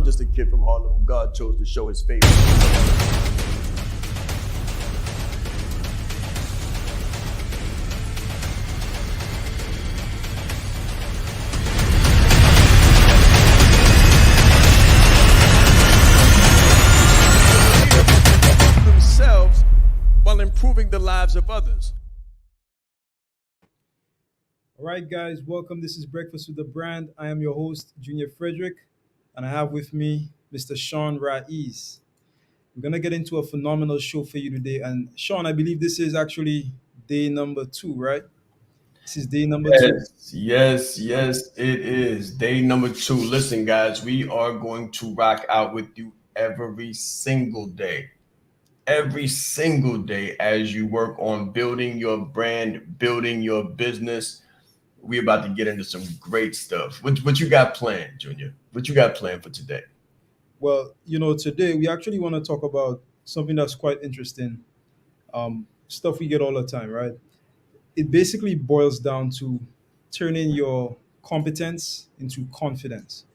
just a kid from Harlem who God chose to show his favor. Themselves while improving the lives of others. All right, guys, welcome. This is Breakfast with the Brand. I am your host, Junior Frederick, and I have with me Mr. Sean Raiz. We're going to get into a phenomenal show for you today. And Sean, I believe this is actually day number two, right? This is day number two. Yes, it is. Day number 2. Listen, guys, we are going to rock out with you every single day. Every single day as you work on building your brand, building your business. We about to get into some great stuff. What you got planned, Junior? What you got planned for today? Well, today we actually want to talk about something that's quite interesting. Stuff we get all the time, right? It basically boils down to turning your competence into confidence.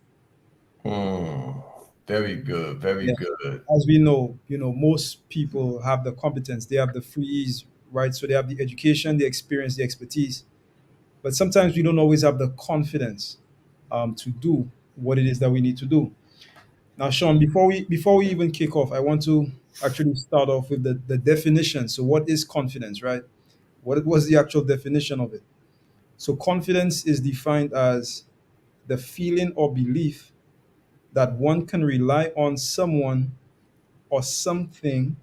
Hmm. Very good. Very Yeah. good. As we know, most people have the competence, they have the freeze, right? So they have the education, the experience, the expertise, but sometimes we don't always have the confidence to do what it is that we need to do. Now, Sean, before we even kick off, I want to actually start off with the definition. So, what is confidence, right? What was the actual definition of it? So, confidence is defined as the feeling or belief that one can rely on someone or something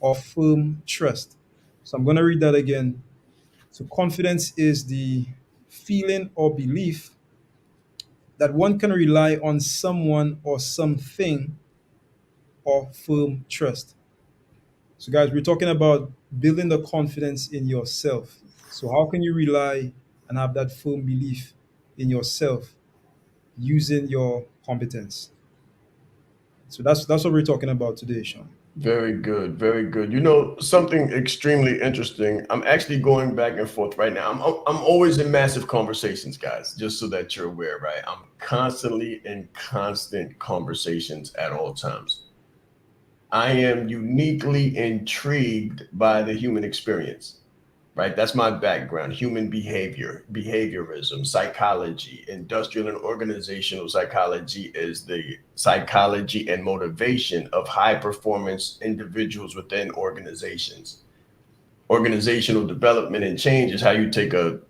or firm trust. So I'm going to read that again. So confidence is the feeling or belief that one can rely on someone or something or firm trust. So guys, we're talking about building the confidence in yourself. So how can you rely and have that firm belief in yourself using your competence? So that's what we're talking about today, Sean. Very good. Very good. You know, something extremely interesting. I'm actually going back and forth right now. I'm always in massive conversations, guys, just so that you're aware, right? I'm constantly in constant conversations at all times. I am uniquely intrigued by the human experience, right? That's my background: human behavior, behaviorism, psychology. Industrial and organizational psychology is the psychology and motivation of high performance individuals within organizations. Organizational development and change is how you take a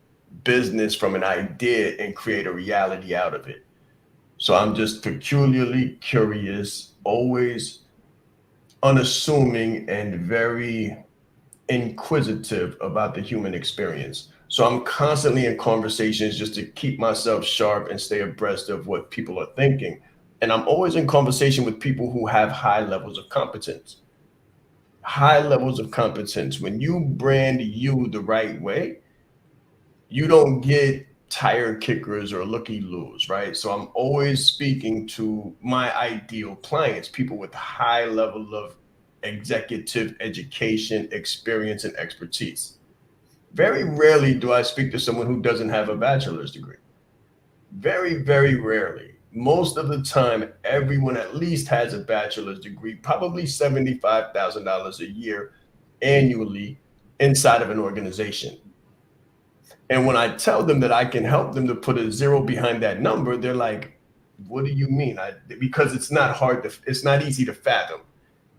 business from an idea and create a reality out of it. So I'm just peculiarly curious, always unassuming, and very inquisitive about the human experience. So I'm constantly in conversations just to keep myself sharp and stay abreast of what people are thinking. And I'm always in conversation with people who have high levels of competence. High levels of competence. When you brand you the right way, you don't get tire kickers or looky loos, right? So I'm always speaking to my ideal clients, people with high level of executive education, experience, and expertise. Very rarely do I speak to someone who doesn't have a bachelor's degree. Very rarely. Most of the time, everyone at least has a bachelor's degree, probably $75,000 a year annually inside of an organization. And when I tell them that I can help them to put a zero behind that number, they're like, "What do you mean?" Because it's not hard to, it's not easy to fathom.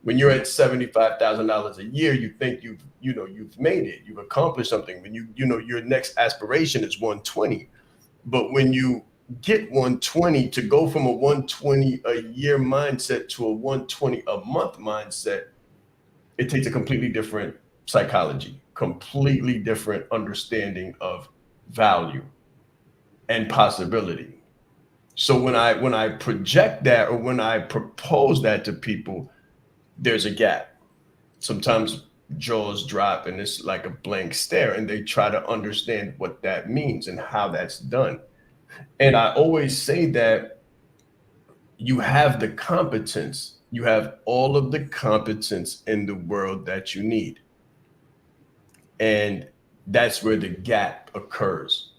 When you're at $75,000 a year, you think you've made it, you've accomplished something. When your next aspiration is 120, but when you get 120, to go from a 120 a year mindset to a 120 a month mindset, it takes a completely different psychology, completely different understanding of value and possibility. So when I project that, or when I propose that to people, there's a gap. Sometimes jaws drop and it's like a blank stare, and they try to understand what that means and how that's done. And I always say that you have the competence, you have all of the competence in the world that you need. And that's where the gap occurs.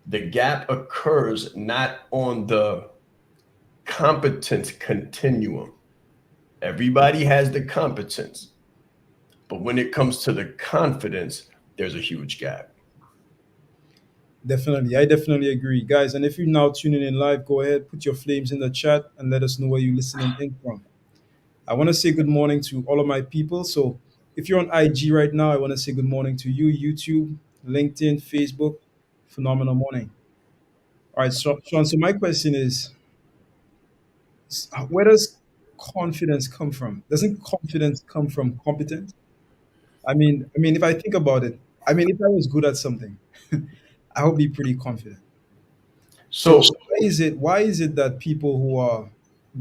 The gap occurs not on the competence continuum. Everybody has the competence, but when it comes to the confidence, there's a huge gap. Definitely, I definitely agree, guys. And if you're now tuning in live, go ahead, put your flames in the chat, and let us know where you're listening in from. I want to say good morning to all of my people. So if you're on IG right now, I want to say good morning to you, YouTube, LinkedIn, Facebook. Phenomenal morning. All right, so Sean. So my question is, where does confidence come from? Doesn't confidence come from competence? I mean, if I think about it, I mean, if I was good at something, I would be pretty confident. So So why is it that people who are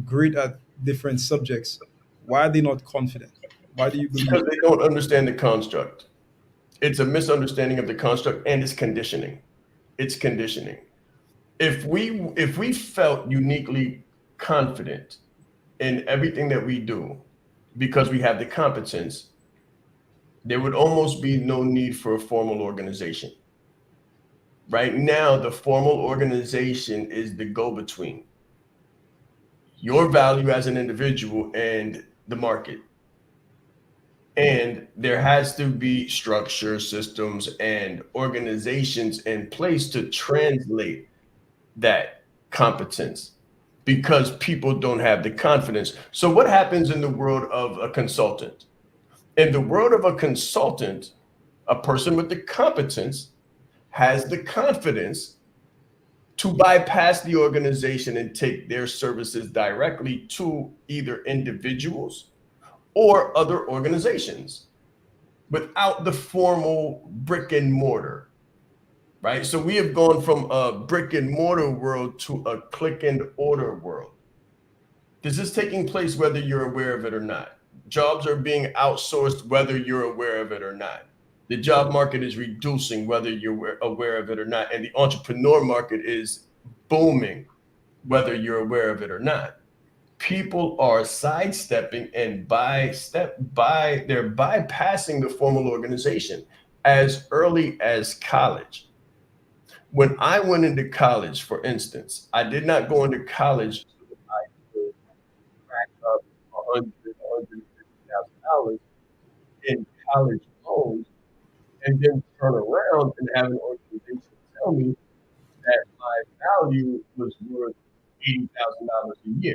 great at different subjects, why are they not confident? Why do you believe? because they don't understand the construct. It's a misunderstanding of the construct and it's conditioning. It's conditioning. If we felt uniquely confident in everything that we do because we have the competence, there would almost be no need for a formal organization. Right now, the formal organization is the go-between your value as an individual and the market. And there has to be structure, systems, and organizations in place to translate that competence because people don't have the confidence. So, what happens in the world of a consultant? In the world of a consultant, a person with the competence has the confidence to bypass the organization and take their services directly to either individuals or other organizations without the formal brick and mortar, right? So we have gone from a brick and mortar world to a click and order world. This is taking place whether you're aware of it or not. Jobs are being outsourced whether you're aware of it or not. The job market is reducing whether you're aware of it or not. And the entrepreneur market is booming whether you're aware of it or not. People are sidestepping and they're bypassing the formal organization as early as college. When I went into college, for instance, I did not go into college so that I could rack up 100, $150,000 in college loans and then turn around and have an organization tell me that my value was worth $80,000 a year.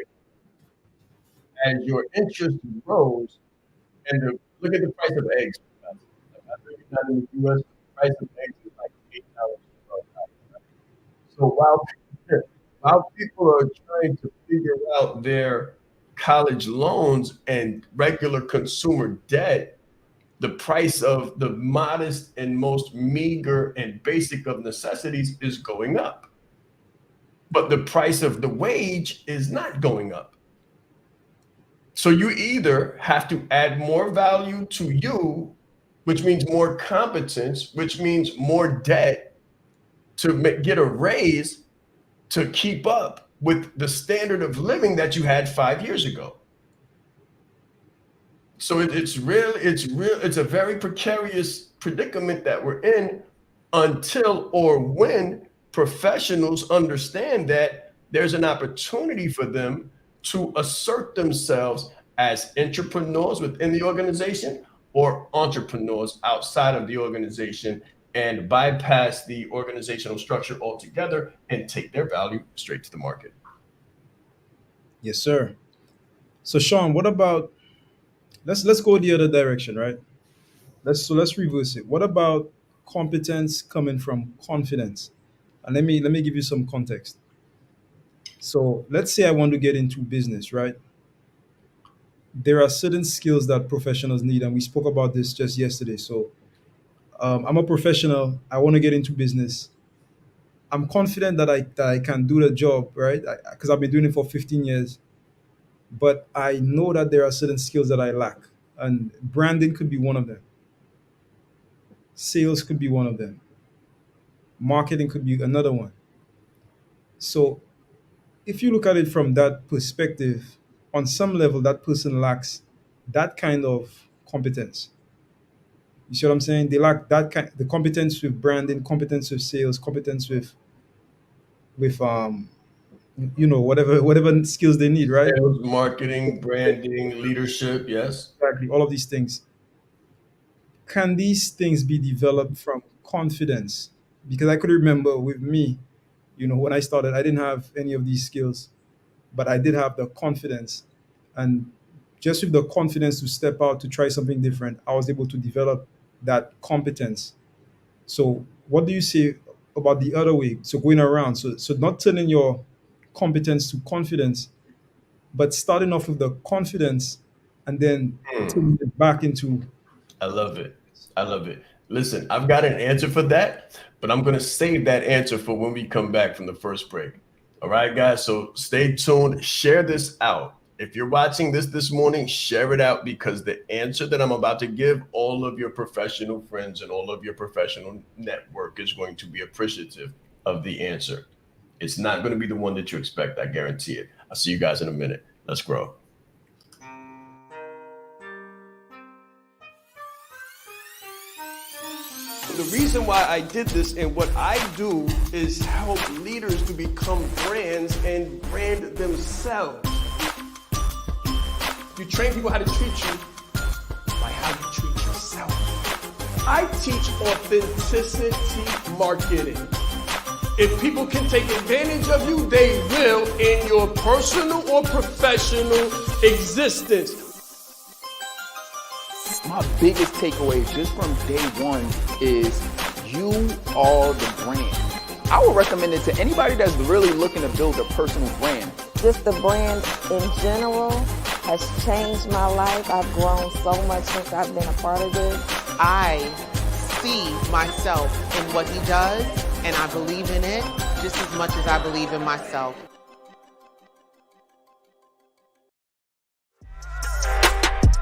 As your interest grows, and look at the price of eggs. I know you're not in the U.S., but the price of eggs is like $8 to $12. So while people are trying to figure out their college loans and regular consumer debt, the price of the modest and most meager and basic of necessities is going up. But the price of the wage is not going up. So you either have to add more value to you, which means more competence, which means more debt to get a raise to keep up with the standard of living that you had 5 years ago. So it's a very precarious predicament that we're in until or when professionals understand that there's an opportunity for them to assert themselves as entrepreneurs within the organization or entrepreneurs outside of the organization and bypass the organizational structure altogether and take their value straight to the market. Yes, sir. So Sean, what about let's go the other direction, right? Let's reverse it. What about competence coming from confidence? And let me give you some context. So let's say I want to get into business, right? There are certain skills that professionals need, and we spoke about this just yesterday. So I'm a professional. I want to get into business. I'm confident that I can do the job, right? Because I've been doing it for 15 years. But I know that there are certain skills that I lack, and branding could be one of them. Sales could be one of them. Marketing could be another one. So if you look at it from that perspective, on some level, that person lacks that kind of competence. You see what I'm saying? They lack the competence with branding, competence with sales, competence with whatever skills they need, right? Sales, marketing, branding, leadership. Yes. Exactly, all of these things. Can these things be developed from confidence? Because I could remember with me, when I started, I didn't have any of these skills, but I did have the confidence. And just with the confidence to step out to try something different, I was able to develop that competence. So, what do you say about the other way? So, going around, so not turning your competence to confidence, but starting off with the confidence and then Hmm. turning it back into. I love it. I love it. Listen, I've got an answer for that, but I'm going to save that answer for when we come back from the first break. All right, guys. So stay tuned. Share this out. If you're watching this morning, share it out because the answer that I'm about to give, all of your professional friends and all of your professional network is going to be appreciative of the answer. It's not going to be the one that you expect. I guarantee it. I'll see you guys in a minute. Let's grow. The reason why I did this and what I do is help leaders to become brands and brand themselves. You train people how to treat you by how you treat yourself. I teach authenticity marketing. If people can take advantage of you, they will in your personal or professional existence. My biggest takeaway just from day one is you are the brand. I would recommend it to anybody that's really looking to build a personal brand. Just the brand in general has changed my life. I've grown so much since I've been a part of this. I see myself in what he does, and I believe in it just as much as I believe in myself.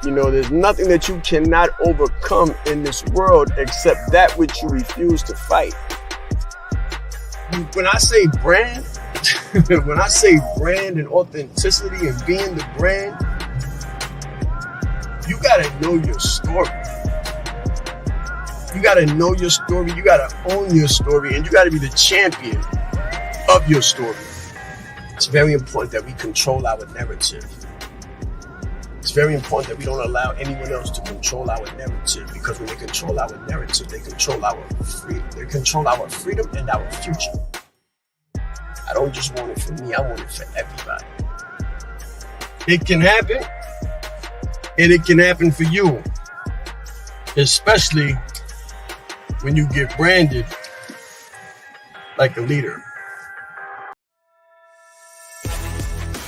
You know, there's nothing that you cannot overcome in this world except that which you refuse to fight. When I say brand, when I say brand and authenticity and being the brand, you gotta know your story. You gotta know your story, you gotta own your story, and you gotta be the champion of your story. It's very important that we control our narrative. It's very important that we don't allow anyone else to control our narrative, because when they control our narrative, they control our freedom. They control our freedom and our future. I don't just want it for me, I want it for everybody. It can happen, and it can happen for you, especially when you get branded like a leader.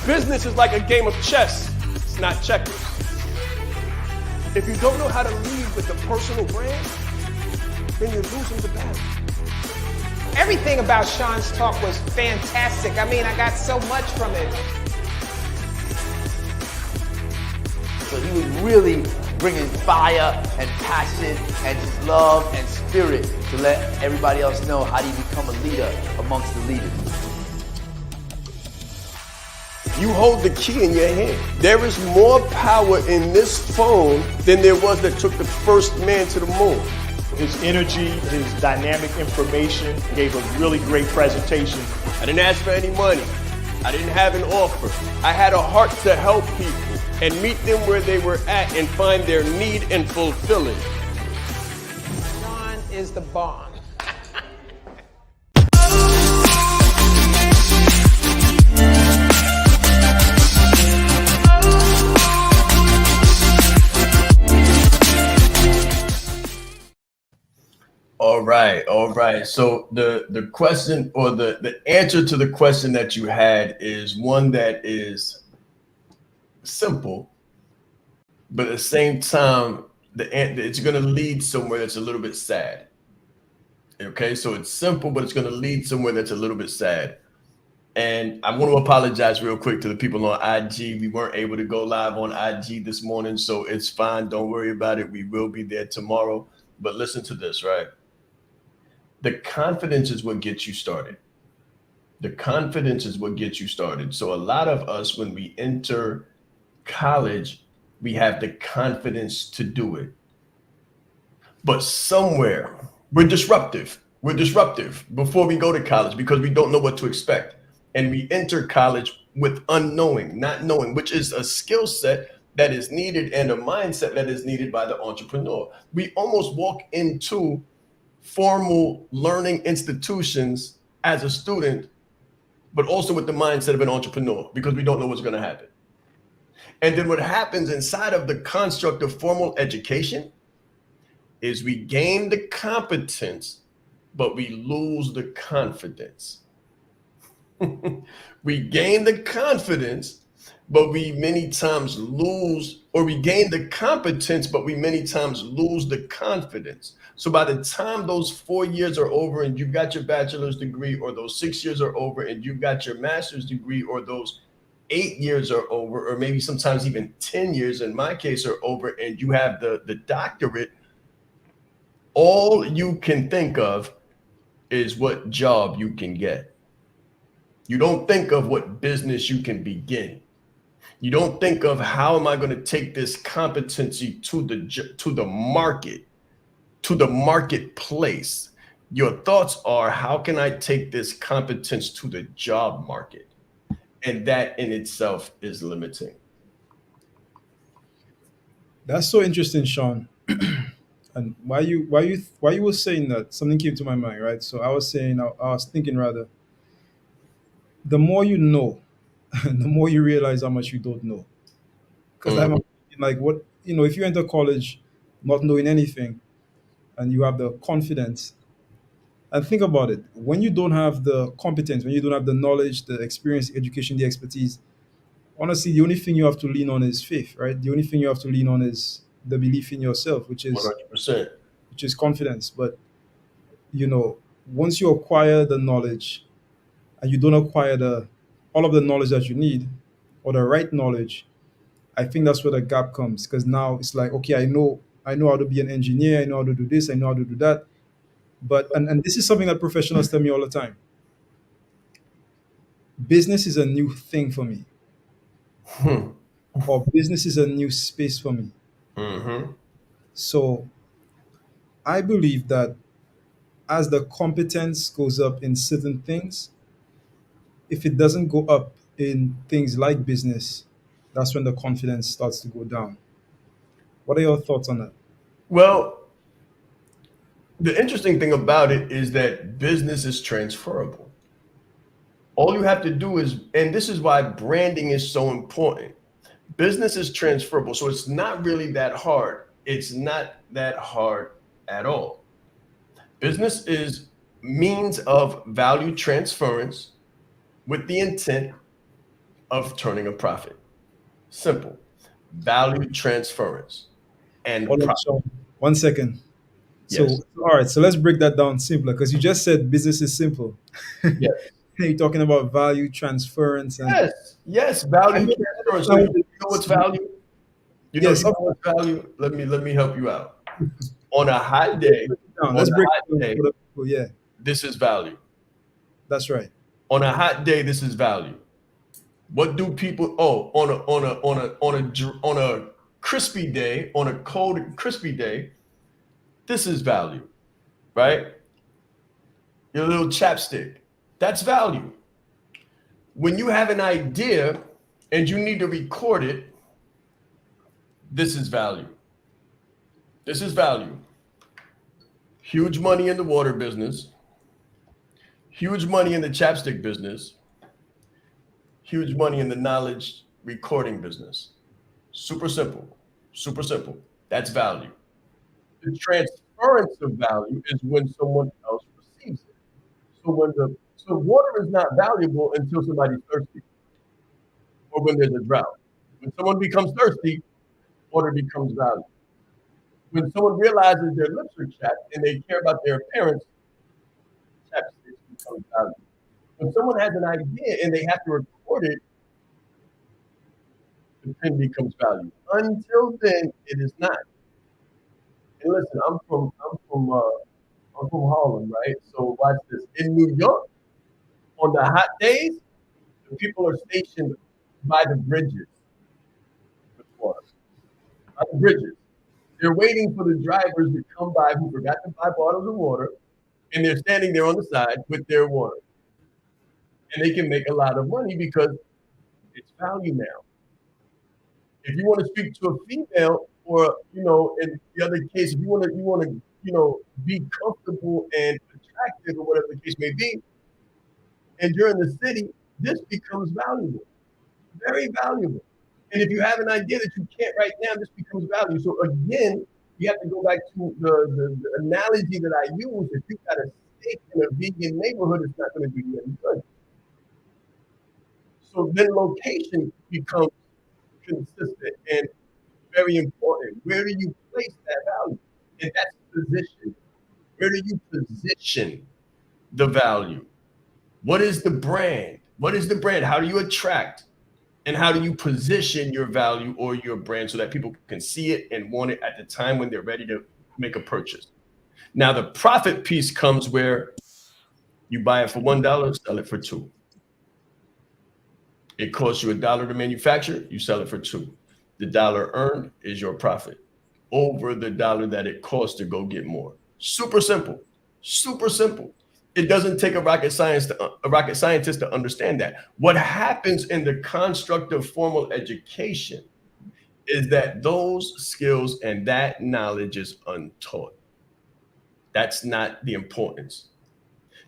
Business is like a game of chess. It's not checkers. If you don't know how to lead with a personal brand, then you're losing the battle. Everything about Sean's talk was fantastic. I mean, I got so much from it. So he was really bringing fire and passion and just love and spirit to let everybody else know how do you become a leader amongst the leaders. You hold the key in your hand. There is more power in this phone than there was that took the first man to the moon. His energy, his dynamic information, gave a really great presentation. I didn't ask for any money. I didn't have an offer. I had a heart to help people and meet them where they were at and find their need and fulfill it. Sean is the bomb. All right, all right. So the question, or the answer to the question that you had, is one that is simple, but at the same time, it's going to lead somewhere that's a little bit sad. Okay, so it's simple, but it's going to lead somewhere that's a little bit sad. And I want to apologize real quick to the people on IG. We weren't able to go live on IG this morning, so it's fine. Don't worry about it. We will be there tomorrow. But listen to this, right? The confidence is what gets you started. The confidence is what gets you started. So a lot of us, when we enter college, we have the confidence to do it. But somewhere we're disruptive. We're disruptive before we go to college because we don't know what to expect. and we enter college with unknowing, not knowing, which is a skill set that is needed and a mindset that is needed by the entrepreneur. We almost walk into formal learning institutions as a student, but also with the mindset of an entrepreneur because we don't know what's going to happen. And then what happens inside of the construct of formal education is we gain the competence, but we lose the confidence. We gain the confidence, but we many times lose, or we gain the competence, but we many times lose the confidence. So by the time those 4 years are over and you've got your bachelor's degree, or those 6 years are over and you've got your master's degree, or those 8 years are over, or maybe sometimes even 10 years in my case are over, and you have the doctorate, all you can think of is what job you can get. You don't think of what business you can begin. You don't think of how am I going to take this competency to the market, to the marketplace. Your thoughts are, how can I take this competence to the job market? And that in itself is limiting. That's so interesting, Sean. And why you were saying that, something came to my mind, right? So I was thinking rather, the more you know, the more you realize how much you don't know. Because I'm Mhm. thinking, like, what, if you enter college not knowing anything and you have the confidence, and think about it, when you don't have the competence, when you don't have the knowledge, the experience, the education, the expertise, honestly, the only thing you have to lean on is faith, right? The only thing you have to lean on is the belief in yourself, which is 100%. confidence. But once you acquire the knowledge and you don't acquire the all of the knowledge that you need, or the right knowledge, I think that's where the gap comes. Because now it's like, okay, I know how to be an engineer, I know how to do this, I know how to do that. But and this is something that professionals tell me all the time. Business is a new thing for me, Hmm. or business is a new space for me. Mm-hmm. So I believe that as the competence goes up in certain things, if it doesn't go up in things like business, that's when the confidence starts to go down. What are your thoughts on that? Well, the interesting thing about it is that business is transferable. All you have to do is, and this is why branding is so important. Business is transferable, so it's not really that hard. It's not that hard at all. Business is means of value transference with the intent of turning a profit. Simple. Value transference and Hold on, profit. Sean. 1 second. Yes. So, all right, so let's break that down simpler, because you just said business is simple. Yes. You're talking about value transference, and Yes. Yes. I Value mean, transference. So I you understand know what what's it is. value? Yes, You know what's value? Let me help you out. On a hot day, on let's a break hot it down day, for the people. Yeah, this is value. that's right. On a hot day, this is value. What do people? Oh, on a crispy day, on a cold crispy day, this is value, right? Your little chapstick, that's value. When you have an idea and you need to record it, this is value. This is value. Huge money in the water business, huge money in the chapstick business, huge money in the knowledge recording business. Super simple. Super simple. That's value. The transference of value is when someone else receives it. So water is not valuable until somebody's thirsty or when there's a drought. When someone becomes thirsty, water becomes valuable. When someone realizes their lips are chapped and they care about their appearance, chapstick becomes valuable. When someone has an idea and they have to record it, the pen becomes valuable. Until then, it is not. And listen, I'm from Harlem, right? So watch this. In New York, on the hot days, the people are stationed by the bridges with water. By the bridges. They're waiting for the drivers to come by who forgot to buy bottles of water, and they're standing there on the side with their water. and they can make a lot of money because it's value now. If you want to speak to a female, or in the other case, if you want to be comfortable and attractive, or whatever the case may be, and you're in the city, this becomes valuable, very valuable. And if you have an idea that you can't right now, this becomes valuable. So again, you have to go back to the analogy that I use. If you've got a steak in a vegan neighborhood, it's not going to do you any good. So then location becomes consistent and very important. Where do you place that value? And that's position. Where do you position the value? What is the brand? What is the brand? How do you attract? And how do you position your value or your brand so that people can see it and want it at the time when they're ready to make a purchase? Now, the profit piece comes where you buy it for $1, sell it for $2. It costs you $1 to manufacture, you sell it for $2. The dollar earned is your profit over the dollar that it costs to go get more. Super simple. Super simple. It doesn't take a rocket scientist to understand that. What happens in the construct of formal education is that those skills and that knowledge is untaught. That's not the importance.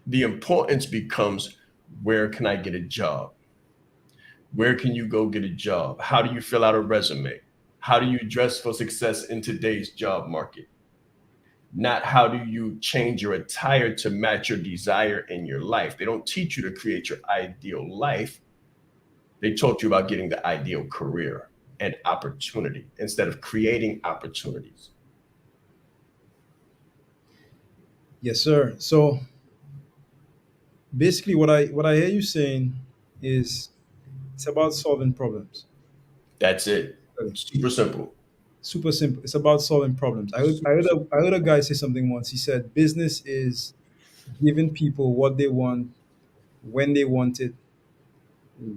The importance becomes, where can I get a job? Where can you go get a job? How do you fill out a resume? How do you dress for success in today's job market? Not how do you change your attire to match your desire in your life. They don't teach you to create your ideal life. They taught you about getting the ideal career and opportunity instead of creating opportunities. Yes, sir. So basically, what I hear you saying is it's about solving problems. That's it. Super simple. Super simple. It's about solving problems. I heard a guy say something once. He said business is giving people what they want, when they want it,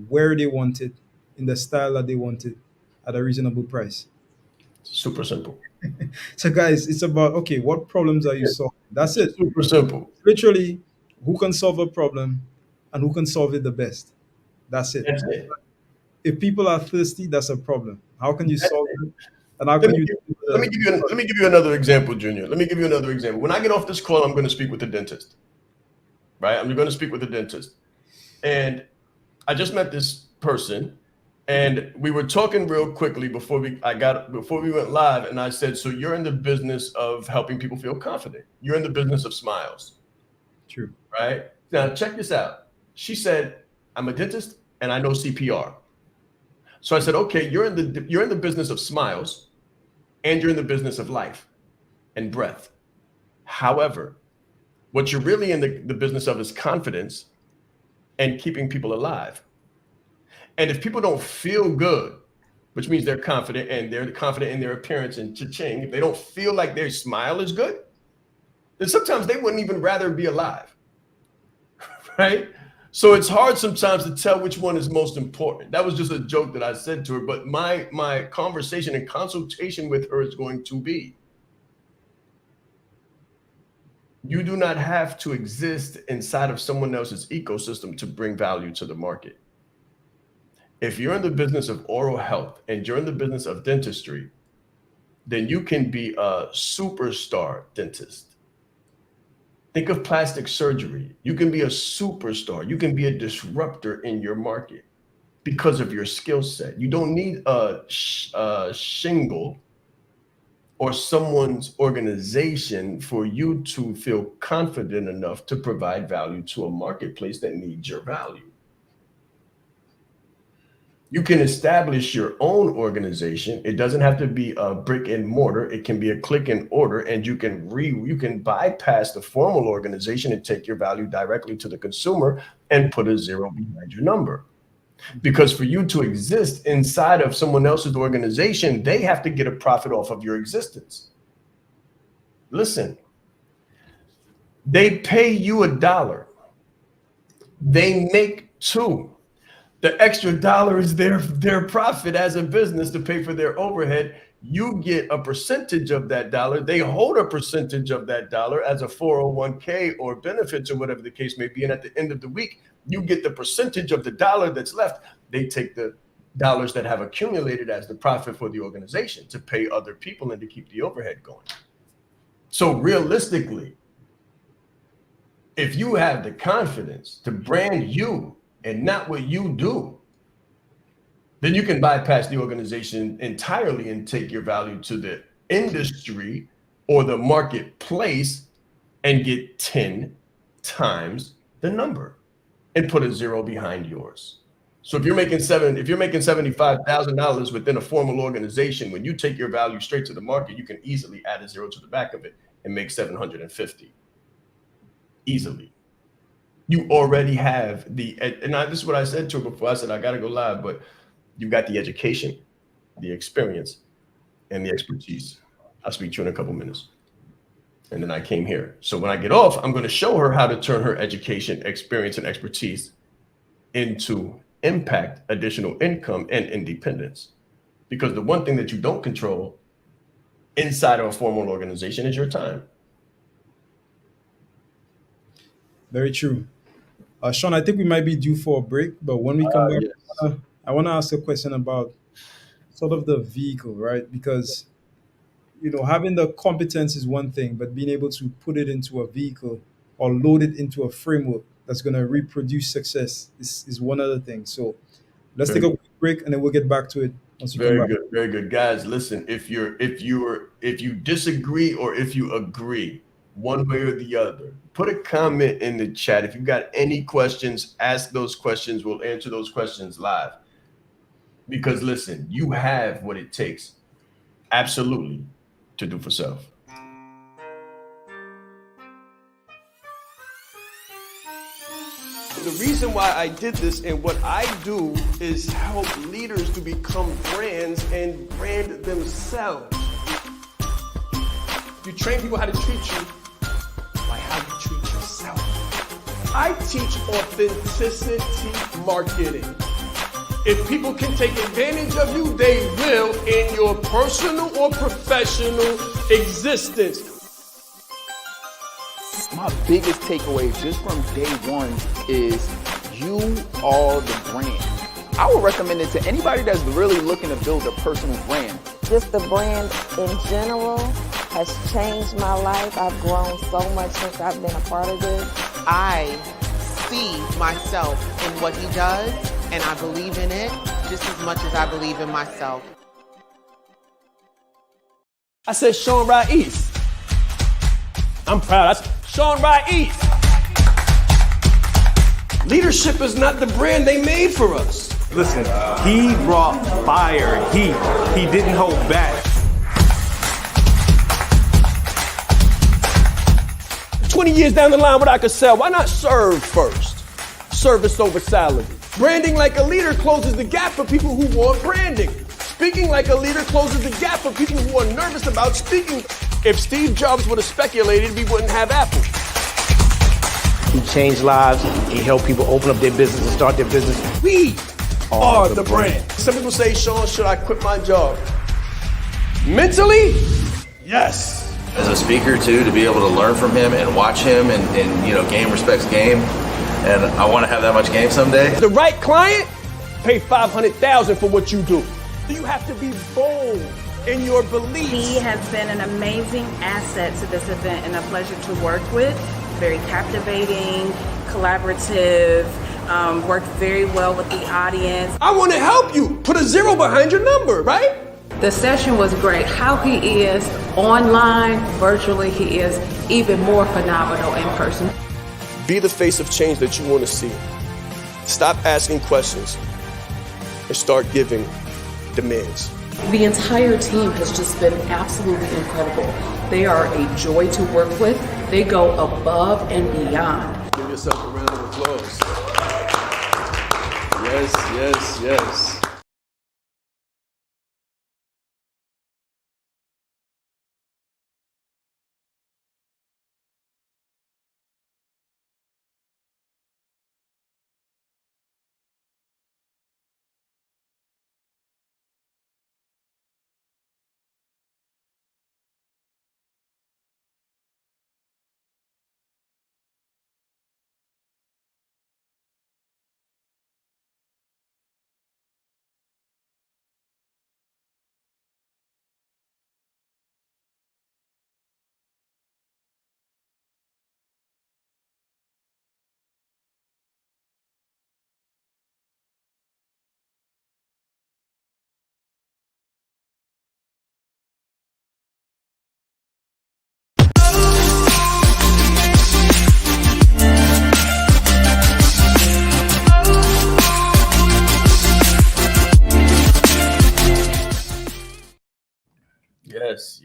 where they want it, in the style that they want it, at a reasonable price. Super simple. So, guys, it's about, okay, what problems are you solving? That's it. Super simple. Literally, who can solve a problem and who can solve it the best? That's it. That's it. If people are thirsty, that's a problem. How can you That's solve it. it? And how Let can me, you? give, let me give you another example, Junior. Let me give you another example. When I get off this call, I'm going to speak with the dentist, right? I'm going to speak with the dentist. And I just met this person, and we were talking real quickly before we went live, and I said, so you're in the business of helping people feel confident. You're in the business of smiles. True. Right? Now check this out. She said, I'm a dentist and I know CPR. So I said, okay, you're in the business of smiles and you're in the business of life and breath. However, what you're really in the business of is confidence and keeping people alive. And if people don't feel good, which means they're confident in their appearance and cha-ching, if they don't feel like their smile is good, then sometimes they wouldn't even rather be alive, right? So it's hard sometimes to tell which one is most important. That was just a joke that I said to her, but my conversation and consultation with her is going to be, you do not have to exist inside of someone else's ecosystem to bring value to the market. If you're in the business of oral health and you're in the business of dentistry, then you can be a superstar dentist. Think of plastic surgery. You can be a superstar. You can be a disruptor in your market because of your skill set. You don't need a shingle or someone's organization for you to feel confident enough to provide value to a marketplace that needs your value. You can establish your own organization. It doesn't have to be a brick and mortar. It can be a click and order, and you can bypass the formal organization and take your value directly to the consumer and put a zero behind your number. Because for you to exist inside of someone else's organization, they have to get a profit off of your existence. Listen, they pay you $1. They make $2. The extra dollar is their profit as a business to pay for their overhead. You get a percentage of that dollar. They hold a percentage of that dollar as a 401k or benefits or whatever the case may be. And at the end of the week, you get the percentage of the dollar that's left. They take the dollars that have accumulated as the profit for the organization to pay other people and to keep the overhead going. So realistically, if you have the confidence to brand you and not what you do, then you can bypass the organization entirely and take your value to the industry or the marketplace and get 10 times the number and put a zero behind yours. So if you're making $75,000 within a formal organization, when you take your value straight to the market, you can easily add a zero to the back of it and make 750 easily. You already have this is what I said to her before. I said, I got to go live, but you got the education, the experience, and the expertise. I'll speak to you in a couple minutes. And then I came here. So when I get off, I'm going to show her how to turn her education, experience, and expertise into impact, additional income, and independence. Because the one thing that you don't control inside of a formal organization is your time. Very true. Sean, I think we might be due for a break, but when we come back, Yes. I want to ask a question about sort of the vehicle, right? Because having the competence is one thing, but being able to put it into a vehicle or load it into a framework that's going to reproduce success is one other thing. So let's take a quick break and then we'll get back to it once you come Very back. good, very good. Guys, listen, if you disagree or if you agree one way or the other, put a comment in the chat. If you've got any questions, ask those questions. We'll answer those questions live. Because listen, you have what it takes, absolutely, to do for self. The reason why I did this and what I do is help leaders to become brands and brand themselves. You train people how to treat you by how you treat yourself. I teach authenticity marketing. If people can take advantage of you, they will in your personal or professional existence. My biggest takeaway just from day one is you are the brand. I would recommend it to anybody that's really looking to build a personal brand. Just the brand in general has changed my life. I've grown so much since I've been a part of this. I see myself in what he does, and I believe in it just as much as I believe in myself. I said Sean Ra'is. I'm proud. I said Sean Ra'is. Leadership is not the brand they made for us. Listen, he brought fire, heat. He didn't hold back. 20 years down the line, what I could sell, why not serve first? Service over salary. Branding like a leader closes the gap for people who want branding. Speaking like a leader closes the gap for people who are nervous about speaking. If Steve Jobs would have speculated, we wouldn't have Apple. He changed lives. He helped people open up their business and start their business. We are the brand. Some people say, Sean, should I quit my job? Mentally, yes. As a speaker too, to be able to learn from him and watch him and game respects game. And I want to have that much game someday. The right client, pay $500,000 for what you do. You have to be bold in your beliefs. He has been an amazing asset to this event and a pleasure to work with. Very captivating, collaborative, worked very well with the audience. I want to help you. Put a zero behind your number, right? The session was great. How he is online, virtually, he is even more phenomenal in person. Be the face of change that you want to see. Stop asking questions and start giving demands. The entire team has just been absolutely incredible. They are a joy to work with. They go above and beyond. Give yourself a round of applause. Yes, yes, yes.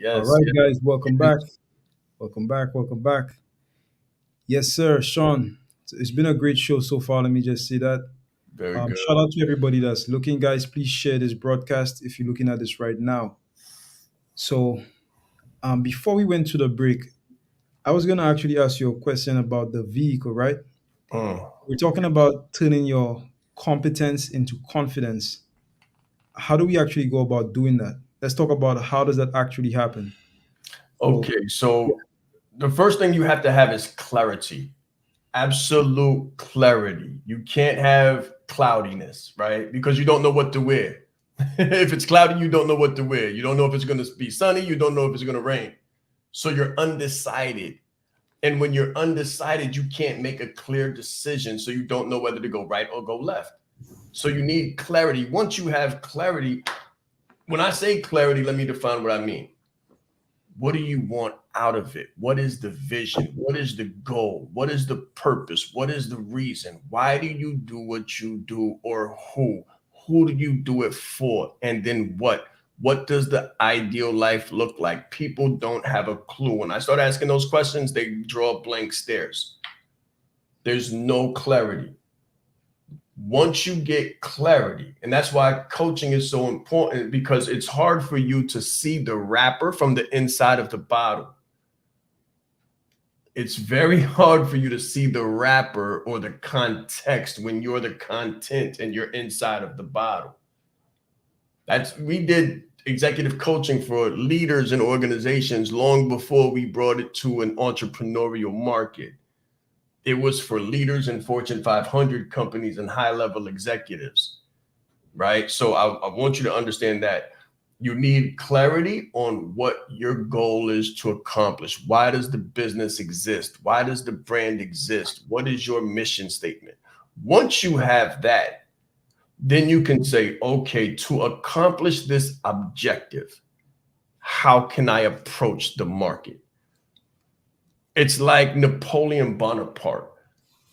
All Yes. right, Yes. guys, welcome back. Welcome back. Welcome back. Yes, sir, Sean. It's been a great show so far. Let me just say that. Very good. Shout out to everybody that's looking, guys. Please share this broadcast if you're looking at this right now. So, before we went to the break, I was gonna actually ask you a question about the vehicle, right? Mm. We're talking about turning your competence into confidence. How do we actually go about doing that? Let's talk about how does that actually happen. So, Okay, so the first thing you have to have is clarity. Absolute clarity. You can't have cloudiness, right? Because you don't know what to wear. If it's cloudy, you don't know what to wear. You don't know if it's going to be sunny. You don't know if it's going to rain. So you're undecided. And when you're undecided, you can't make a clear decision. So you don't know whether to go right or go left. So you need clarity. Once you have clarity, when I say clarity, let me define what I mean. What do you want out of it? What is the vision? What is the goal? What is the purpose? What is the reason? Why do you do what you do, or who? Who do you do it for? And then what? What does the ideal life look like? People don't have a clue. When I start asking those questions, they draw blank stares. There's no clarity. Once you get clarity, and that's why coaching is so important, because it's hard for you to see the wrapper from the inside of the bottle. It's very hard for you to see the wrapper or the context when you're the content and you're inside of the bottle. We did executive coaching for leaders and organizations long before we brought it to an entrepreneurial market. It was for leaders in Fortune 500 companies and high-level executives, right? So I want you to understand that you need clarity on what your goal is to accomplish. Why does the business exist? Why does the brand exist? What is your mission statement? Once you have that, then you can say, okay, to accomplish this objective, how can I approach the market? It's like Napoleon Bonaparte,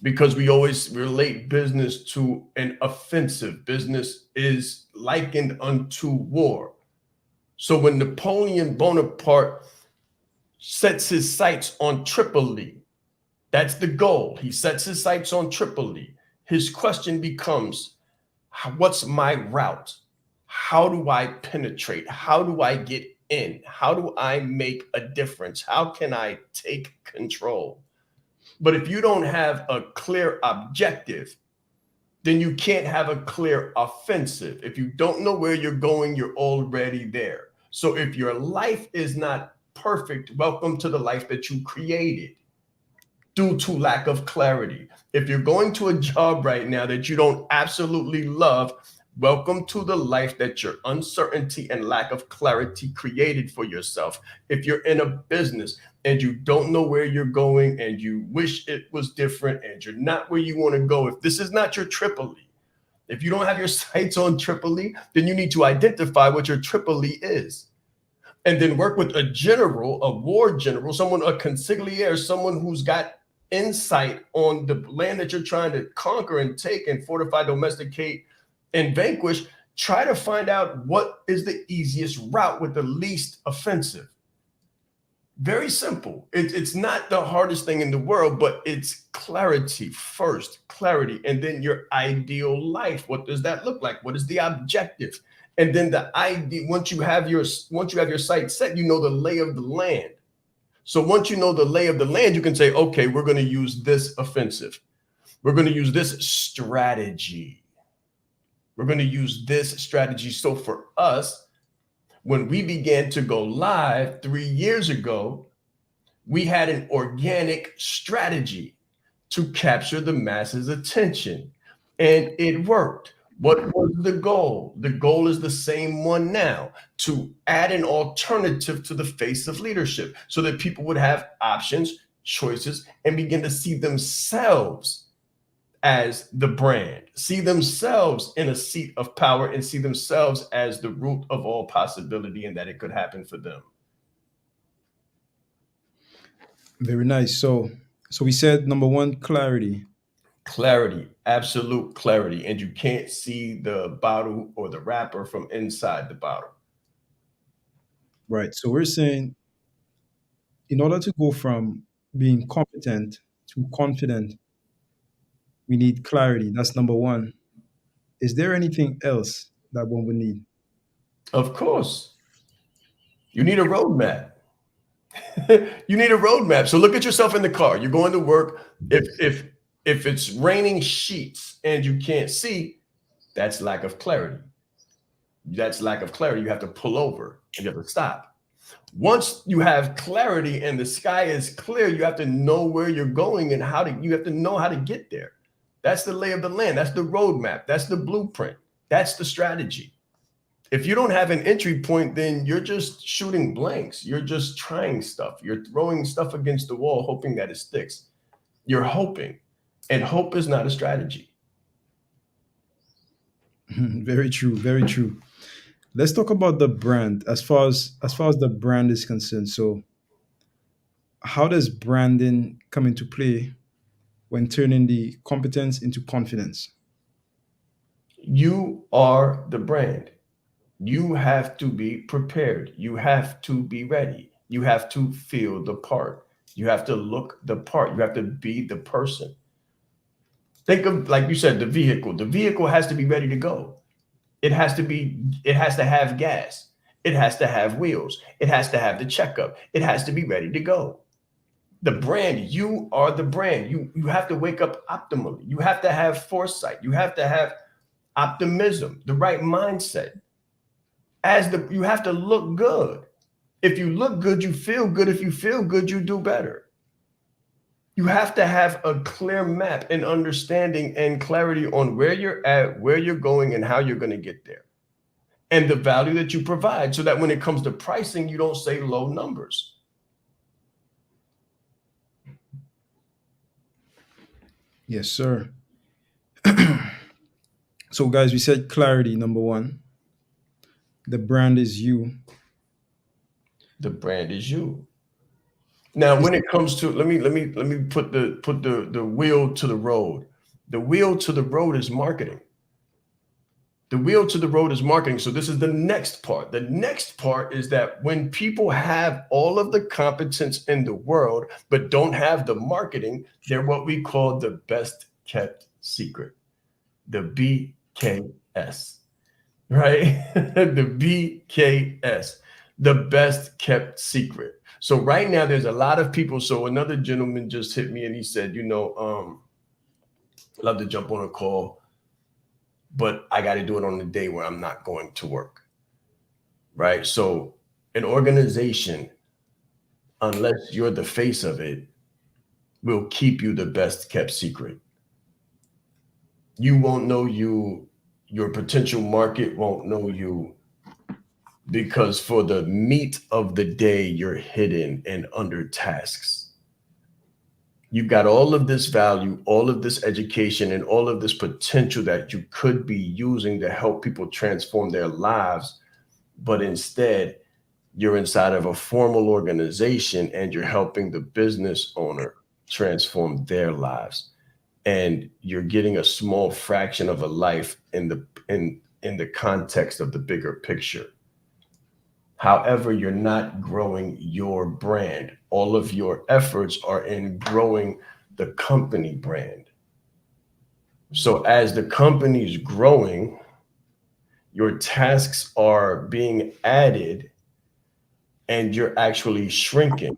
because we always relate business to an offensive. Business is likened unto war. So when Napoleon Bonaparte sets his sights on Tripoli, that's the goal. He sets his sights on Tripoli. His question becomes, what's my route? How do I penetrate? How do I get in? How do I make a difference? How can I take control? But if you don't have a clear objective, then you can't have a clear offensive. If you don't know where you're going, you're already there. So if your life is not perfect, welcome to the life that you created due to lack of clarity. If you're going to a job right now that you don't absolutely love, welcome to the life that your uncertainty and lack of clarity created for yourself. If you're in a business and you don't know where you're going and you wish it was different and you're not where you want to go, if this is not your Tripoli, if you don't have your sights on Tripoli, then you need to identify what your Tripoli is. And then work with a general, a war general, someone, a consigliere, someone who's got insight on the land that you're trying to conquer and take and fortify, domesticate, and vanquish. Try to find out what is the easiest route with the least offensive. Very simple. It's not the hardest thing in the world, but it's clarity first, clarity, and then your ideal life. What does that look like? What is the objective? And then the idea, once you have your sight set, you know the lay of the land. So once you know the lay of the land, you can say, okay, we're going to use this offensive. We're going to use this strategy. We're going to use this strategy. So for us, when we began to go live 3 years ago, we had an organic strategy to capture the masses' attention, and it worked. What was the goal? The goal is the same one now, to add an alternative to the face of leadership so that people would have options, choices, and begin to see themselves as the brand, see themselves in a seat of power, and see themselves as the root of all possibility, and that it could happen for them. very nice. So we said number one, clarity. Clarity, absolute clarity. And you can't see the bottle or the wrapper from inside the bottle. Right. So we're saying in order to go from being competent to confident, we need clarity. That's number one. Is there anything else that one would need? Of course, you need a roadmap. You need a roadmap. So look at yourself in the car. You're going to work. If it's raining sheets and you can't see, that's lack of clarity. That's lack of clarity. You have to pull over and you have to stop. Once you have clarity and the sky is clear, you have to know where you're going and you have to know how to get there. That's the lay of the land. That's the roadmap. That's the blueprint. That's the strategy. If you don't have an entry point, then you're just shooting blanks. You're just trying stuff. You're throwing stuff against the wall, hoping that it sticks. You're hoping, and hope is not a strategy. Very true. Very true. Let's talk about the brand as far as the brand is concerned. So, how does branding come into play when turning the competence into confidence? You are the brand. You have to be prepared. You have to be ready. You have to feel the part. You have to look the part. You have to be the person. Think of, like you said, the vehicle. The vehicle has to be ready to go. It has to have gas. It has to have wheels. It has to have the checkup. It has to be ready to go. The brand, you are the brand. You have to wake up optimally. You have to have foresight. You have to have optimism, the right mindset. You have to look good. If you look good, you feel good. If you feel good, you do better. You have to have a clear map and understanding and clarity on where you're at, where you're going, and how you're going to get there, and the value that you provide, so that when it comes to pricing, you don't say low numbers. Yes, sir. So, guys, we said clarity, number one. The brand is you. The brand is you. Now, when it comes to, let me put the wheel to the road. The wheel to the road is marketing. The wheel to the road is marketing. So this is the next part. The next part is that when people have all of the competence in the world, but don't have the marketing, they're what we call the best kept secret, the BKS, right? The BKS, the best kept secret. So right now there's a lot of people. So another gentleman just hit me and he said, love to jump on a call, but I got to do it on the day where I'm not going to work. Right. So an organization, unless you're the face of it, will keep you the best kept secret. You won't know you, your potential market won't know you, because for the meat of the day, you're hidden and under tasks. You've got all of this value, all of this education, and all of this potential that you could be using to help people transform their lives. But instead, you're inside of a formal organization and you're helping the business owner transform their lives. And you're getting a small fraction of a life in the context of the bigger picture. However, you're not growing your brand. All of your efforts are in growing the company brand. So as the company is growing, your tasks are being added and you're actually shrinking,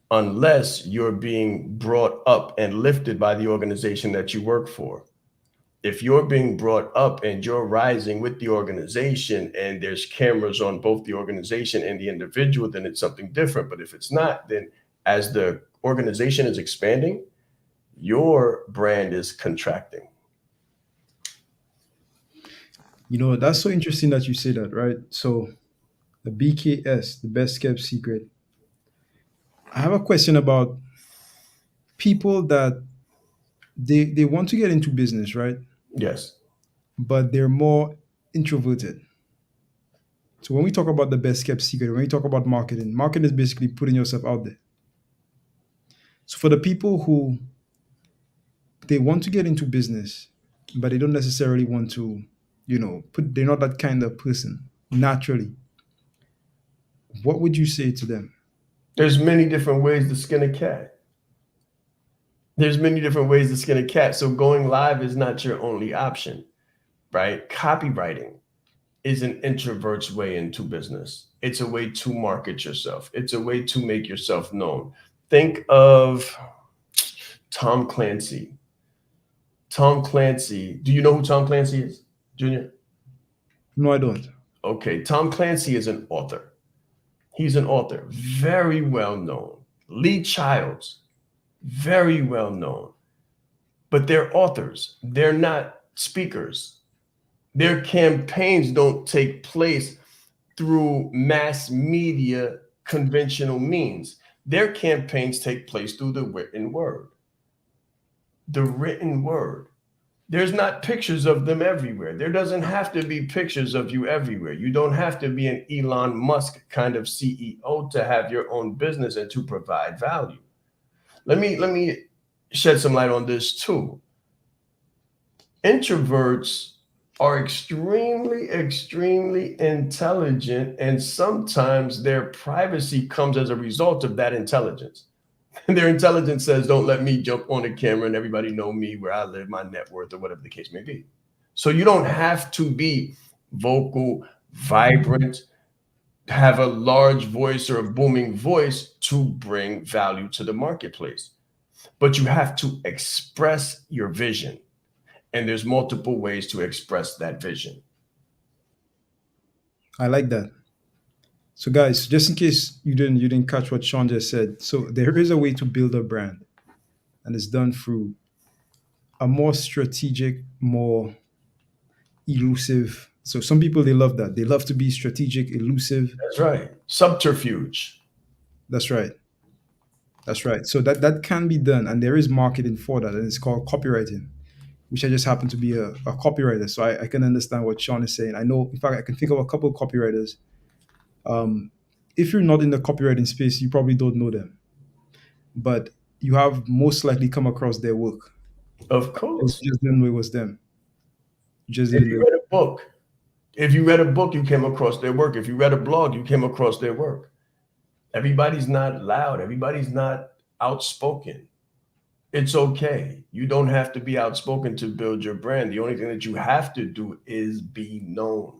unless you're being brought up and lifted by the organization that you work for. If you're being brought up and you're rising with the organization and there's cameras on both the organization and the individual, then it's something different. But if it's not, then as the organization is expanding, your brand is contracting. That's so interesting that you say that, right? So, the BKS, the best kept secret. I have a question about people that they want to get into business, right? Yes. But they're more introverted. So when we talk about the best kept secret, when we talk about marketing, marketing is basically putting yourself out there. So for the people who they want to get into business, but they don't necessarily want to, they're not that kind of person naturally. what would you say to them? There's many different ways to skin a cat. There's many different ways to skin a cat. So going live is not your only option, right? Copywriting is an introvert's way into business. It's a way to market yourself. It's a way to make yourself known. Think of Tom Clancy. Tom Clancy. Do you know who Tom Clancy is, Junior? No, I don't. Okay, Tom Clancy is an author. He's an author, very well known. Lee Childs, very well known. But they're authors. They're not speakers. Their campaigns don't take place through mass media conventional means. Their campaigns take place through the written word. The written word. There's not pictures of them everywhere. There doesn't have to be pictures of you everywhere. You don't have to be an Elon Musk kind of CEO to have your own business and to provide value. Let me shed some light on this too. Introverts are extremely, extremely intelligent, and sometimes their privacy comes as a result of that intelligence. Their intelligence says, don't let me jump on the camera and everybody know me, where I live, my net worth, or whatever the case may be. So you don't have to be vocal, vibrant, have a large voice or a booming voice to bring value to the marketplace. But you have to express your vision. And there's multiple ways to express that vision. I like that. So guys, just in case you didn't catch what Sean just said, so there is a way to build a brand, and it's done through a more strategic, more elusive. So some people, they love that. They love to be strategic, elusive. That's right. Subterfuge. That's right. That's right. So that can be done, and there is marketing for that, and it's called copywriting, which I just happen to be a copywriter. So I can understand what Sean is saying. I know, in fact, I can think of a couple of copywriters. If you're not in the copywriting space, you probably don't know them, but you have most likely come across their work. Of course. You just didn't know it was them. You just If didn't you know. read a book, you came across their work. If you read a blog, you came across their work. Everybody's not loud. Everybody's not outspoken. It's okay. You don't have to be outspoken to build your brand. The only thing that you have to do is be known.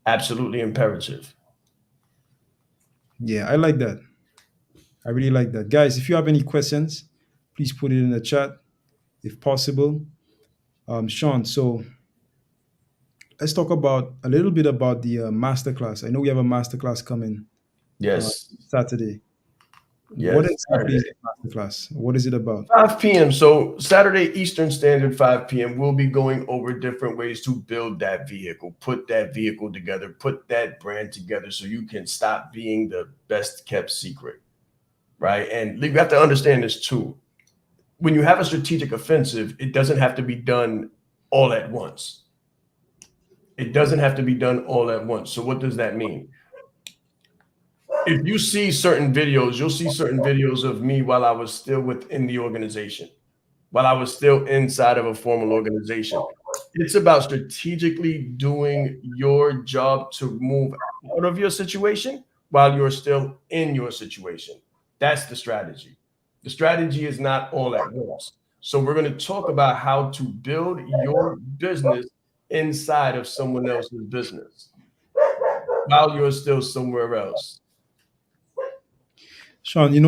Absolutely imperative. Yeah, I like that. I really like that. Guys, if you have any questions, please put it in the chat if possible. Sean, so let's talk about a little bit about the masterclass. I know we have a masterclass coming Yes. Saturday. Yes. What exactly is the masterclass? What is it about? 5 p.m. So Saturday, Eastern Standard, 5 p.m. We'll be going over different ways to build that vehicle, put that vehicle together, put that brand together so you can stop being the best kept secret, right? And you have to understand this too. When you have a strategic offensive, it doesn't have to be done all at once. It doesn't have to be done all at once. So what does that mean? If you see certain videos, you'll see certain videos of me while I was still within the organization, while I was still inside of a formal organization. It's about strategically doing your job to move out of your situation while you're still in your situation. That's the strategy. The strategy is not all at once. So we're going to talk about how to build your business inside of someone else's business while you're still somewhere else. Sean, there's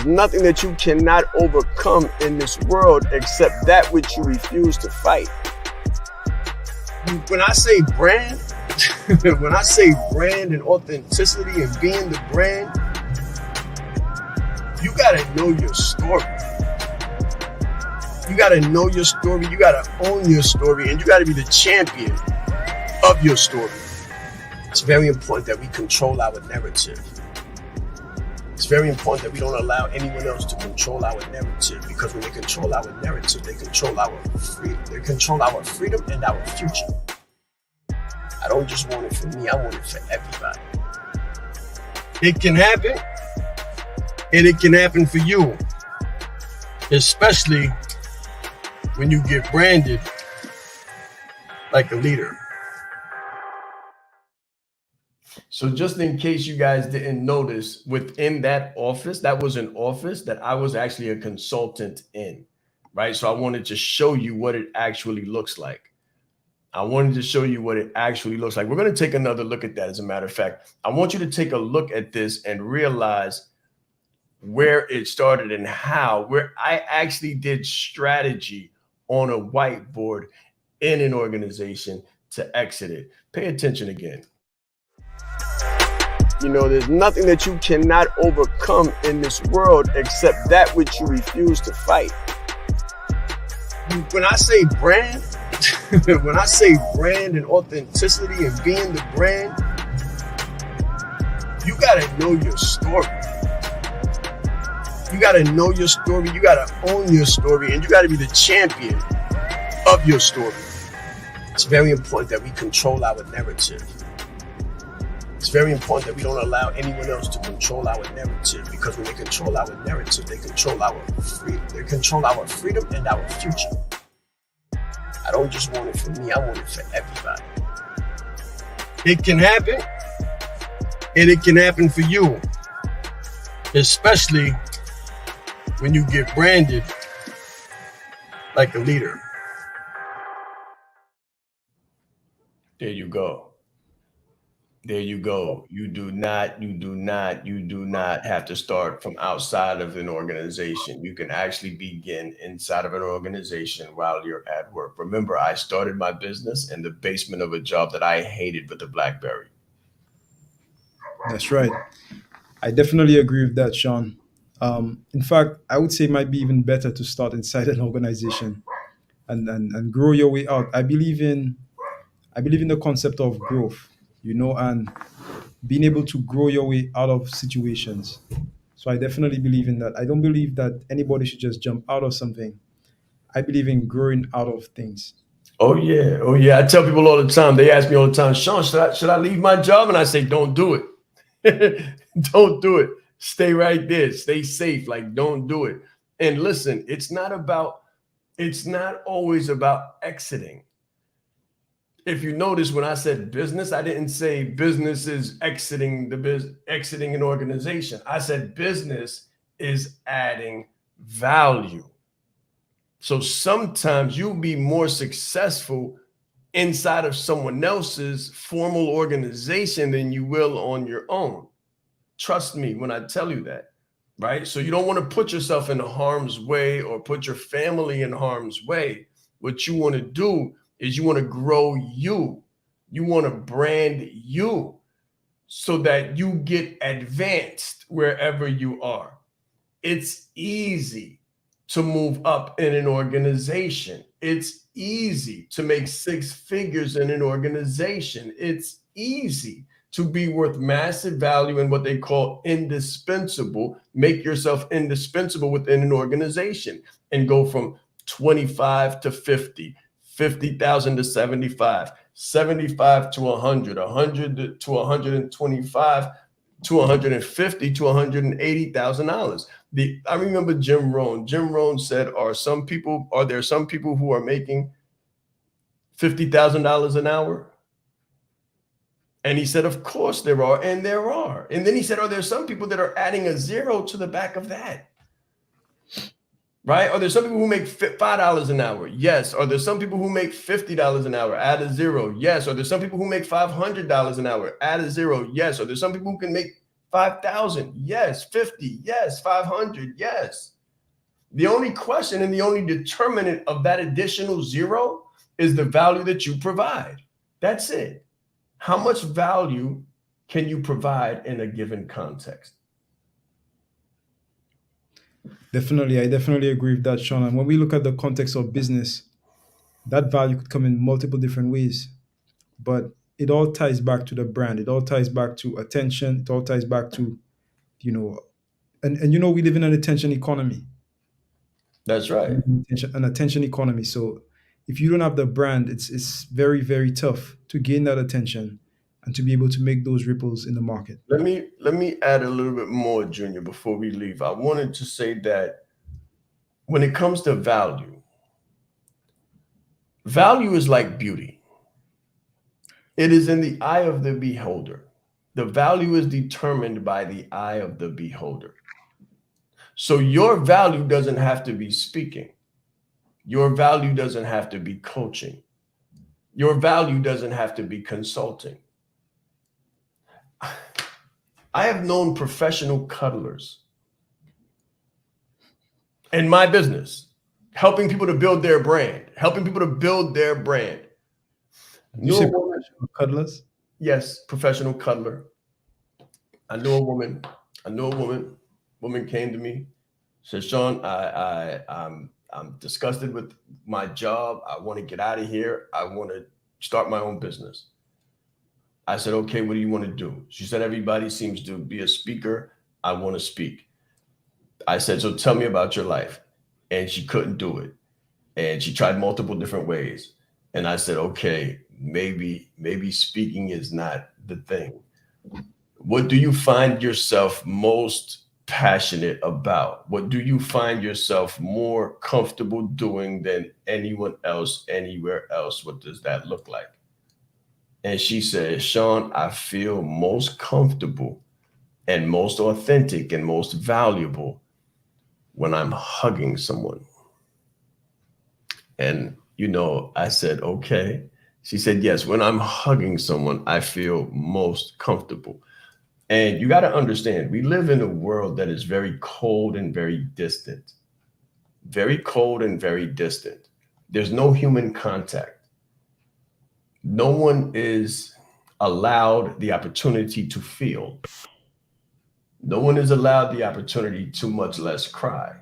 nothing that you cannot overcome in this world except that which you refuse to fight. When I say brand, when I say brand and authenticity and being the brand, you got to know your story. You got to know your story. You got to own your story, and you got to be the champion of your story. It's very important that we control our narrative. It's very important that we don't allow anyone else to control our narrative, because when they control our narrative, they control our freedom. They control our freedom and our future. I don't just want it for me. I want it for everybody. It can happen, and it can happen for you, especially when you get branded like a leader. So just in case you guys didn't notice, within that office, that was an office that I was actually a consultant in, right? So I wanted to show you what it actually looks like. I wanted to show you what it actually looks like. We're going to take another look at that. As a matter of fact, I want you to take a look at this and realize where it started and how, where I actually did strategy on a whiteboard in an organization to exit it. Pay attention again. You know, there's nothing that you cannot overcome in this world except that which you refuse to fight. When I say brand, when I say brand and authenticity and being the brand, you gotta know your story. You gotta know your story, you gotta own your story, and you gotta be the champion of your story. It's very important that we control our narrative. It's very important that we don't allow anyone else to control our narrative, because when they control our narrative, they control our freedom. They control our freedom and our future. I don't just want it for me, I want it for everybody. It can happen, and it can happen for you, especially when you get branded like a leader. There you go. There you go. You do not have to start from outside of an organization. You can actually begin inside of an organization while you're at work. Remember, I started my business in the basement of a job that I hated with a BlackBerry. That's right. I definitely agree with that, Sean. In fact, I would say it might be even better to start inside an organization and grow your way out. I believe in the concept of growth, and being able to grow your way out of situations. So I definitely believe in that. I don't believe that anybody should just jump out of something. I believe in growing out of things. Oh yeah. Oh yeah. I tell people all the time, they ask me all the time, Sean, should I leave my job? And I say, don't do it. Don't do it. Stay right there. Stay safe. Like, don't do it. And listen, it's not always about exiting. If you notice, when I said business, I didn't say business is exiting an organization. I said business is adding value. So sometimes you'll be more successful inside of someone else's formal organization than you will on your own. Trust me when I tell you that, right? So you don't want to put yourself in harm's way or put your family in harm's way. What you want to do is you want to grow you. You want to brand you so that you get advanced wherever you are. It's easy to move up in an organization. It's easy to make six figures in an organization. It's easy to be worth massive value in what they call indispensable. Make yourself indispensable within an organization and go from 25 to 50, 50,000 to 75, 75 to 100, 100 to 125, to 150 to $180,000. I remember Jim Rohn. Jim Rohn said, are there some people who are making $50,000 an hour? And he said, of course there are, and there are. And then he said, are there some people that are adding a zero to the back of that? Right? Are there some people who make $5 an hour? Yes. Are there some people who make $50 an hour? Add a zero. Yes. Are there some people who make $500 an hour? Add a zero. Yes. Are there some people who can make 5,000? Yes. 50? Yes. 500? Yes. The only question and the only determinant of that additional zero is the value that you provide. That's it. How much value can you provide in a given context? Definitely, I definitely agree with that, Sean. And when we look at the context of business, that value could come in multiple different ways. But it all ties back to the brand. It all ties back to attention. It all ties back to, we live in an attention economy. That's right. An attention economy. So if you don't have the brand, it's very, very tough to gain that attention and to be able to make those ripples in the market. Let me add a little bit more, Junior, before we leave. I wanted to say that when it comes to value is like beauty. It is in the eye of the beholder. The value is determined by the eye of the beholder. So your value doesn't have to be speaking. Your value doesn't have to be coaching. Your value doesn't have to be consulting. I have known professional cuddlers in my business, helping people to build their brand, helping people to build their brand. You say professional cuddlers? Yes, professional cuddler. I knew a woman. I knew a woman. Woman came to me, said, "Sean, I'm disgusted with my job. I want to get out of here. I want to start my own business." I said, "Okay, what do you want to do?" She said, "Everybody seems to be a speaker. I want to speak." I said, "So tell me about your life." And she couldn't do it. And she tried multiple different ways. And I said, "Okay, maybe speaking is not the thing. What do you find yourself most passionate about? What do you find yourself more comfortable doing than anyone else, anywhere else? What does that look like?" And she said, "Sean, I feel most comfortable and most authentic and most valuable when I'm hugging someone." And, I said, "Okay." She said, "Yes, when I'm hugging someone, I feel most comfortable." And you got to understand, we live in a world that is very cold and very distant. Very cold and very distant. There's no human contact. No one is allowed the opportunity to feel. No one is allowed the opportunity to, much less cry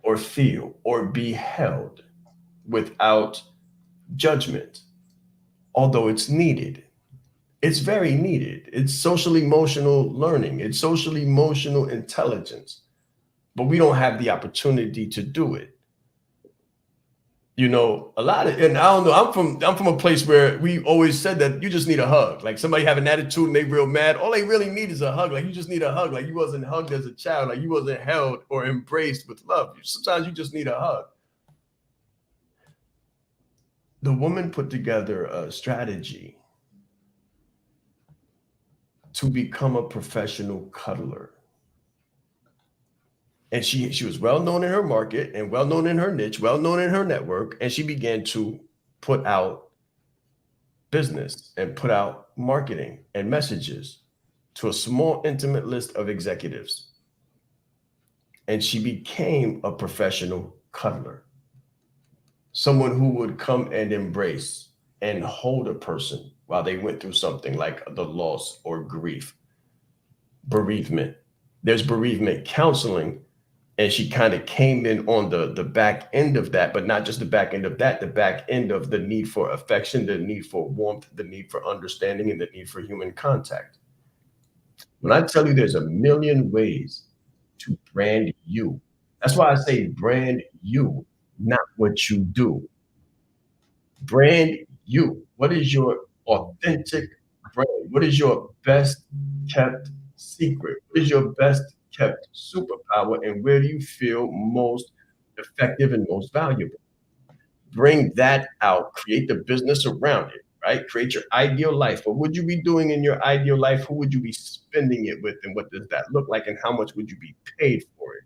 or feel or be held without judgment, although it's needed. It's very needed. It's social emotional learning, it's social emotional intelligence, but we don't have the opportunity to do it. A lot of, and I don't know, I'm from a place where we always said that you just need a hug. Like somebody have an attitude and they real mad, all they really need is a hug. Like you just need a hug. Like you wasn't hugged as a child, like you wasn't held or embraced with love. Sometimes you just need a hug. The woman put together a strategy to become a professional cuddler. And she was well known in her market and well known in her niche, well known in her network. And she began to put out business and put out marketing and messages to a small, intimate list of executives. And she became a professional cuddler, someone who would come and embrace and hold a person while they went through something like the loss or grief, bereavement. There's bereavement counseling. And she kind of came in on the back end of that, but not just the back end of that, the back end of the need for affection, the need for warmth, the need for understanding, and the need for human contact. When I tell you there's a million ways to brand you, that's why I say brand you, not what you do. Brand you. What is your authentic brand? What is your best kept secret? What is your best kept superpower? And where do you feel most effective and most valuable? Bring that out, create the business around it, right? Create your ideal life. What would you be doing in your ideal life? Who would you be spending it with? And what does that look like? And how much would you be paid for it?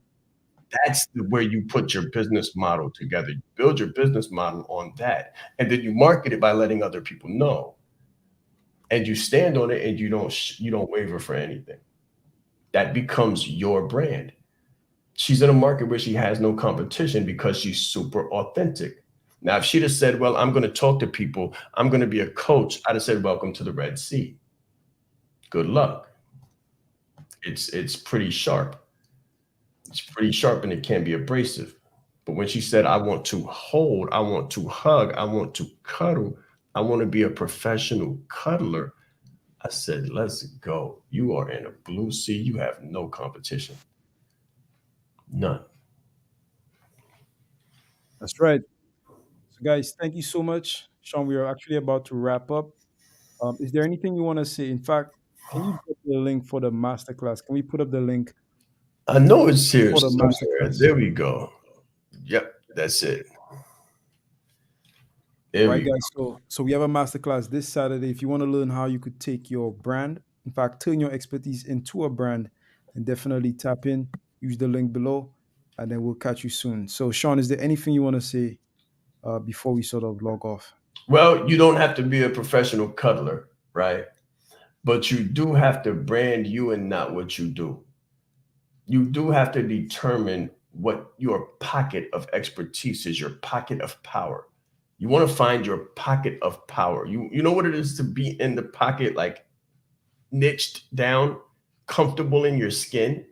That's where you put your business model together. You build your business model on that. And then you market it by letting other people know. And you stand on it and you don't waver for anything. That becomes your brand. She's in a market where she has no competition because she's super authentic. Now, if she'd have said, "Well, I'm going to talk to people, I'm going to be a coach," I'd have said, "Welcome to the Red Sea. Good luck." It's pretty sharp. It's pretty sharp and it can be abrasive. But when she said, "I want to hold, I want to hug, I want to cuddle, I want to be a professional cuddler," I said, "Let's go. You are in a blue sea. You have no competition. None." That's right. So, guys, thank you so much. Sean, we are actually about to wrap up. Is there anything you want to say? In fact, can you put the link for the masterclass? Can we put up the link I know it's here for the somewhere. masterclass? There we go. Yep, that's it. There Right, we go. guys. So we have a masterclass this Saturday. If you want to learn how you could take your brand, in fact, turn your expertise into a brand, then definitely tap in, use the link below, and then we'll catch you soon. So, Sean, is there anything you want to say before we sort of log off? Well, you don't have to be a professional cuddler, right? But you do have to brand you and not what you do. You do have to determine what your pocket of expertise is, your pocket of power. You want to find your pocket of power. You know what it is to be in the pocket, like niched down, comfortable in your skin,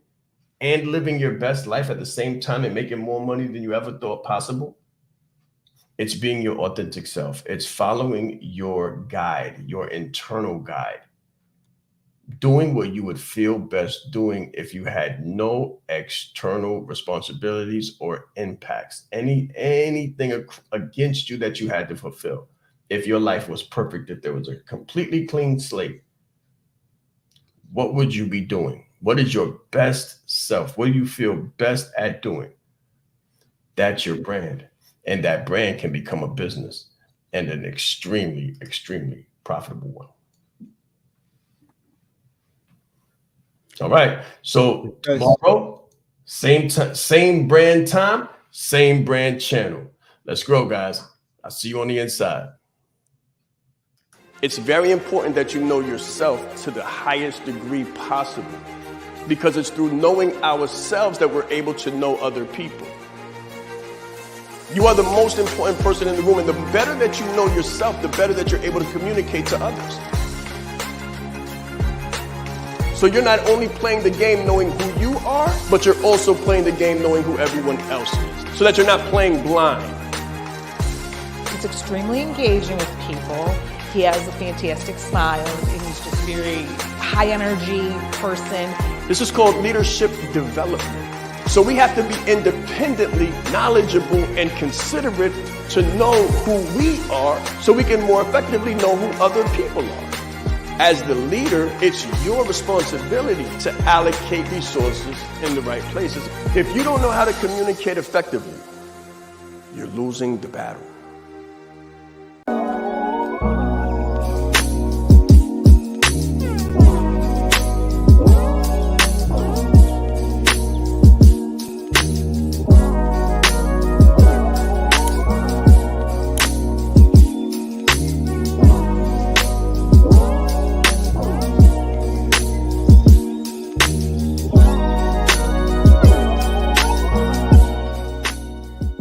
and living your best life at the same time and making more money than you ever thought possible? It's being your authentic self. It's following your guide, your internal guide. Doing what you would feel best doing if you had no external responsibilities or impacts, anything against you that you had to fulfill. If your life was perfect, if there was a completely clean slate, what would you be doing? What is your best self? What do you feel best at doing? That's your brand. And that brand can become a business, and an extremely, extremely profitable one. All right. So tomorrow, same brand time, same brand channel. Let's grow, guys. I'll see you on the inside. It's very important that you know yourself to the highest degree possible, because it's through knowing ourselves that we're able to know other people. You are the most important person in the room, and the better that you know yourself, the better that you're able to communicate to others. So you're not only playing the game knowing who you are, but you're also playing the game knowing who everyone else is, so that you're not playing blind. He's extremely engaging with people. He has a fantastic smile, and he's just very high energy person. This is called leadership development. So we have to be independently knowledgeable and considerate to know who we are, so we can more effectively know who other people are. As the leader, it's your responsibility to allocate resources in the right places. If you don't know how to communicate effectively, you're losing the battle.